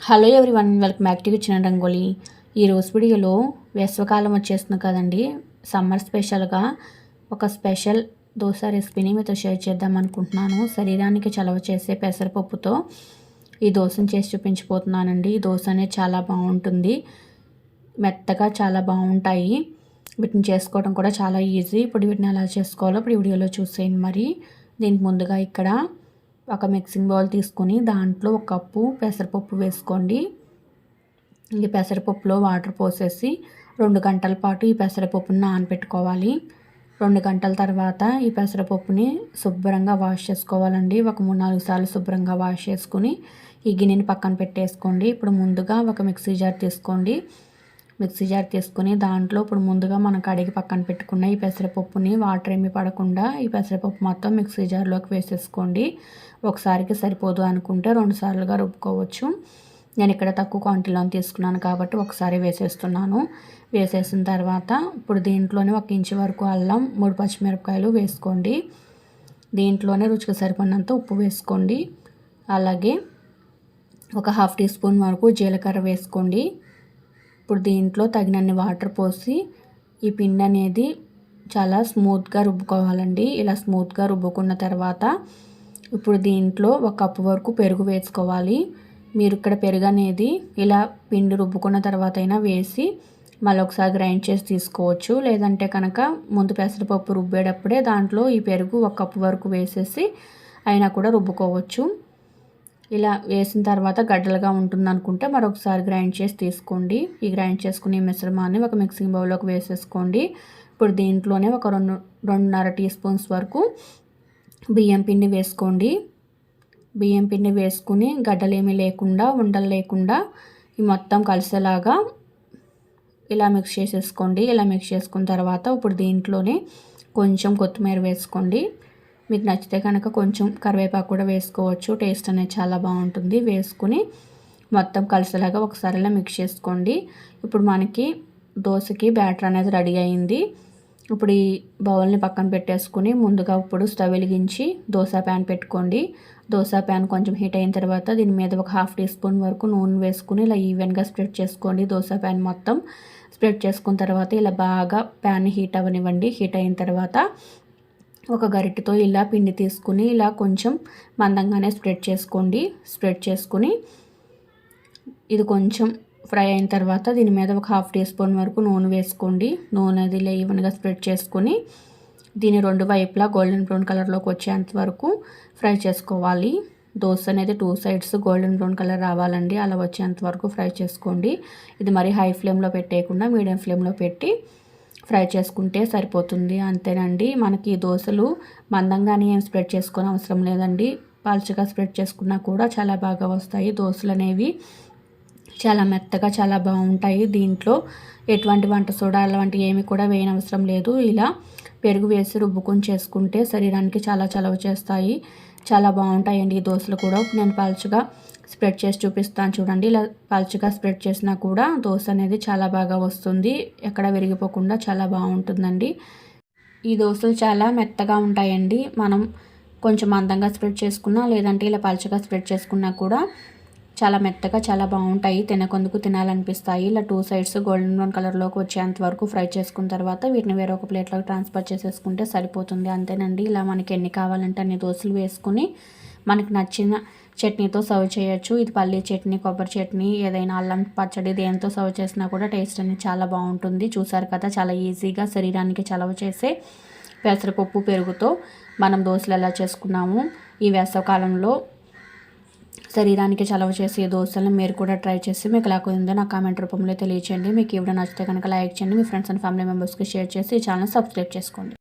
Hello everyone, welcome back to kitchen rangoli. ఈరోజు వీడియోలో వేసవికాలం వచ్చేస్తుంది కదండి. సమ్మర్ స్పెషల్గా ఒక స్పెషల్ దోశ రెసిపీని మీతో షేర్ చేద్దాం అనుకుంటున్నాను. శరీరానికి చలవ చేసే పెసరపప్పుతో ఈ దోశను చేసి చూపించిపోతున్నానండి. ఈ దోశ అనేది చాలా బాగుంటుంది, మెత్తగా చాలా బాగుంటాయి. వీటిని చేసుకోవడం కూడా చాలా ఈజీ. ఇప్పుడు వీటిని ఎలా చేసుకోవాలో ఇప్పుడు ఈ వీడియోలో చూసేయండి. మరి దీనికి ముందుగా ఇక్కడ ఒక మిక్సింగ్ బౌల్ తీసుకొని దాంట్లో ఒక కప్పు పెసరపప్పు వేసుకోండి. ఈ పెసరపప్పులో వాటర్ పోసేసి 2 గంటల పాటు ఈ పెసరపప్పుని నానబెట్టుకోవాలి. 2 గంటల తర్వాత ఈ పెసరపప్పుని శుభ్రంగా వాష్ చేసుకోవాలండి. ఒక 3-4 సార్లు శుభ్రంగా వాష్ చేసుకుని ఈ గిన్నెని పక్కన పెట్టేసుకోండి. ఇప్పుడు ముందుగా ఒక మిక్సీ జార్ తీసుకోండి. మిక్సీ జార్ తీసుకొని దాంట్లో ఇప్పుడు ముందుగా మనం కడిగి పక్కన పెట్టుకున్న ఈ పెసరపప్పుని వాటర్ ఏమి పడకుండా ఈ పెసరపప్పు మొత్తం మిక్సీ జార్లోకి వేసేసుకోండి. ఒకసారికి సరిపోదు అనుకుంటే 2 సార్లుగా రుబ్బుకోవచ్చు. నేను ఇక్కడ తక్కువ క్వాంటిటీలో తీసుకున్నాను కాబట్టి ఒకసారి వేసేస్తున్నాను. వేసేసిన తర్వాత ఇప్పుడు దీంట్లోనే 1 ఇంచు వరకు అల్లం, 3 పచ్చిమిరపకాయలు వేసుకోండి. దీంట్లోనే రుచికి సరిపడినంత ఉప్పు వేసుకోండి. అలాగే ఒక 1/2 టీ స్పూన్ వరకు జీలకర్ర వేసుకోండి. ఇప్పుడు దీంట్లో తగినన్ని వాటర్ పోసి ఈ పిండి అనేది చాలా స్మూత్గా రుబ్బుకోవాలండి. ఇలా స్మూత్గా రుబ్బుకున్న తర్వాత ఇప్పుడు దీంట్లో 1 కప్పు వరకు పెరుగు వేసుకోవాలి. మీరు ఇక్కడ పెరుగు అనేది ఇలా పిండి రుబ్బుకున్న తర్వాత అయినా వేసి మళ్ళీ ఒకసారి గ్రైండ్ చేసి తీసుకోవచ్చు. లేదంటే కనుక ముందు పెసరపప్పు రుబ్బేటప్పుడే దాంట్లో ఈ పెరుగు 1 కప్పు వరకు వేసేసి అయినా కూడా రుబ్బుకోవచ్చు. ఇలా వేసిన తర్వాత గడ్డలుగా ఉంటుందనుకుంటే మరొకసారి గ్రైండ్ చేసి తీసుకోండి. ఈ గ్రైండ్ చేసుకునే మిశ్రమాన్ని ఒక మిక్సింగ్ బౌల్లోకి వేసేసుకోండి. ఇప్పుడు దీంట్లోనే ఒక 2.5 టీ స్పూన్స్ వరకు బియ్యం పిండి వేసుకోండి. బియ్యం పిండి వేసుకుని గడ్డలేమీ లేకుండా, ఉండలు లేకుండా ఈ మొత్తం కలిసేలాగా ఇలా మిక్స్ చేసేసుకోండి. ఇలా మిక్స్ చేసుకున్న తర్వాత ఇప్పుడు దీంట్లోనే కొంచెం కొత్తిమీర వేసుకోండి. మీకు నచ్చితే కనుక కొంచెం కరివేపాకు కూడా వేసుకోవచ్చు. టేస్ట్ అనేది చాలా బాగుంటుంది. వేసుకుని మొత్తం కలిసేలాగా ఒకసారి ఇలా మిక్స్ చేసుకోండి. ఇప్పుడు మనకి దోశకి బ్యాటర్ అనేది రెడీ అయింది. ఇప్పుడు ఈ బౌల్ని పక్కన పెట్టేసుకుని ముందుగా ఇప్పుడు స్టవ్ వెలిగించి దోశ ప్యాన్ పెట్టుకోండి. దోశ ప్యాన్ కొంచెం హీట్ అయిన తర్వాత దీని మీద ఒక 1/2 టీ స్పూన్ వరకు నూనె వేసుకుని ఇలా ఈవెన్గా స్ప్రెడ్ చేసుకోండి. దోశ ప్యాన్ మొత్తం స్ప్రెడ్ చేసుకున్న తర్వాత ఇలా బాగా ప్యాన్ హీట్ అవ్వనివ్వండి. హీట్ అయిన తర్వాత ఒక గరిటెతో ఇలా పిండి తీసుకుని ఇలా కొంచెం మందంగానే స్ప్రెడ్ చేసుకోండి. స్ప్రెడ్ చేసుకుని ఇది కొంచెం ఫ్రై అయిన తర్వాత దీని మీద ఒక 1/2 టీ స్పూన్ వరకు నూనె వేసుకోండి. నూనె అది ఇలా ఈవెన్గా స్ప్రెడ్ చేసుకుని దీని 2 వైపులా గోల్డెన్ బ్రౌన్ కలర్లోకి వచ్చేంత వరకు ఫ్రై చేసుకోవాలి. దోశ అనేది 2 సైడ్స్ గోల్డెన్ బ్రౌన్ కలర్ రావాలండి. అలా వచ్చేంత వరకు ఫ్రై చేసుకోండి. ఇది మరి హై ఫ్లేమ్లో పెట్టేయకుండా మీడియం ఫ్లేమ్లో పెట్టి ఫ్రై చేసుకుంటే సరిపోతుంది. అంతేనండి. మనకి దోశలు మందంగానే ఏం స్ప్రెడ్ చేసుకునే అవసరం లేదండి. పల్చగా స్ప్రెడ్ చేసుకున్నా కూడా చాలా బాగా వస్తాయి. దోశలు అనేవి చాలా మెత్తగా చాలా బాగుంటాయి. దీంట్లో ఎటువంటి వంట సోడా అలాంటివి ఏమి కూడా వేయనవసరం లేదు. ఇలా పెరుగు వేసి రుబ్బుకొని చేసుకుంటే శరీరానికి చాలా చలవ చేస్తాయి. చాలా బాగుంటాయండి ఈ దోశలు కూడా. నేను పల్చగా స్ప్రెడ్ చేసి చూపిస్తాను చూడండి. ఇలా పల్చగా స్ప్రెడ్ చేసినా కూడా దోశ అనేది చాలా బాగా వస్తుంది. ఎక్కడ విరిగిపోకుండా చాలా బాగుంటుందండి. ఈ దోశలు చాలా మెత్తగా ఉంటాయండి. మనం కొంచెం మందంగా స్ప్రెడ్ చేసుకున్నా లేదంటే ఇలా పల్చగా స్ప్రెడ్ చేసుకున్నా కూడా చాలా మెత్తగా చాలా బాగుంటాయి. తినకొందుకు తినాలనిపిస్తాయి. ఇలా 2 సైడ్స్ గోల్డెన్ బ్రౌన్ కలర్లోకి వచ్చేంత వరకు ఫ్రై చేసుకున్న తర్వాత వీటిని వేరొక ప్లేట్లోకి ట్రాన్స్ఫర్ చేసేసుకుంటే సరిపోతుంది. అంతేనండి. ఇలా మనకి ఎన్ని కావాలంటే అన్ని దోశలు వేసుకుని మనకి నచ్చిన చట్నీతో సర్వ్ చేయొచ్చు. ఇది పల్లీ చట్నీ, కొబ్బరి చట్నీ, ఏదైనా అల్లం పచ్చడి దేంతో సర్వ్ చేసినా కూడా టేస్ట్ అనేది చాలా బాగుంటుంది. చూసారు కదా, చాలా ఈజీగా శరీరానికి చలవ చేసే పెసరపప్పు పెరుగుతో మనం దోశలు ఎలా చేసుకున్నాము. ఈ వేసవికాలంలో శరీరానికి చలవ చేసే దోశలను మీరు కూడా ట్రై చేసి మీకు ఎలా కుదిరిందో నా కామెంట్ రూపంలో తెలియచేయండి. మీకు ఈ వీడియో నచ్చితే కనుక లైక్ చేయండి. మీ ఫ్రెండ్స్ అండ్ ఫ్యామిలీ మెంబర్స్కి షేర్ చేసి ఈ ఛానల్ సబ్స్క్రైబ్ చేసుకోండి.